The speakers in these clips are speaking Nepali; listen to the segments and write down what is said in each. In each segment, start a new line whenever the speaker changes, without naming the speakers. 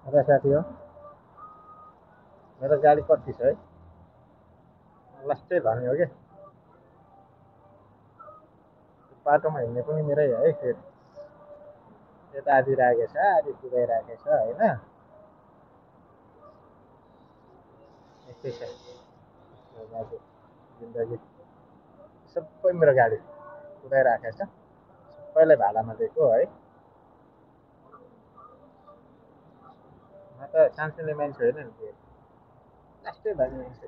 र साथी हो मेरो गाडी कति छ है लास्टै भन्ने हो कि बाटोमा हिँड्ने पनि मेरै है फेरि यता आदि राखेछ आदि कुदाइराखेछ होइन यस्तै छ गाडी जिन्दगी सबै मेरो गाडी कुदाइराखेछ सबैलाई भाडामा दिएको है म त सानसानो मान्छे होइन नि फेरि लास्टै भन्ने मान्छे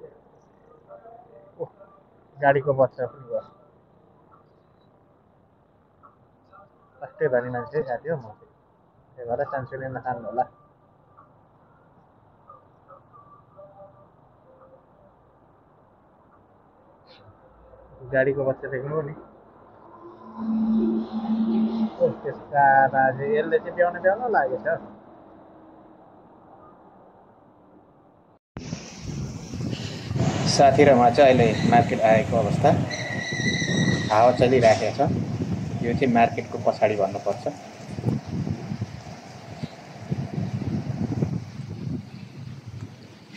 ओह गाडीको बच्चा पनि भयो लास्टै भन्ने मान्छे साथी हो म त्यही भएर सानसानो नखानु होला गाडीको बच्चा देख्नु नि त्यसका बाजे यसले चाहिँ ब्याउन ब्याउन लागेछ साथी र म चाहिँ अहिले मार्केट आएको अवस्था हावा चलिराखेको छ यो चाहिँ मार्केटको पछाडि भन्नुपर्छ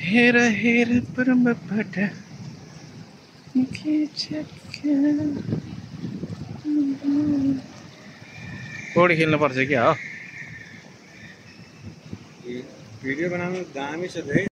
हेर हेर परमबाट पौडी खेल्नुपर्छ क्या हो
भिडियो बनाउनु दामी छ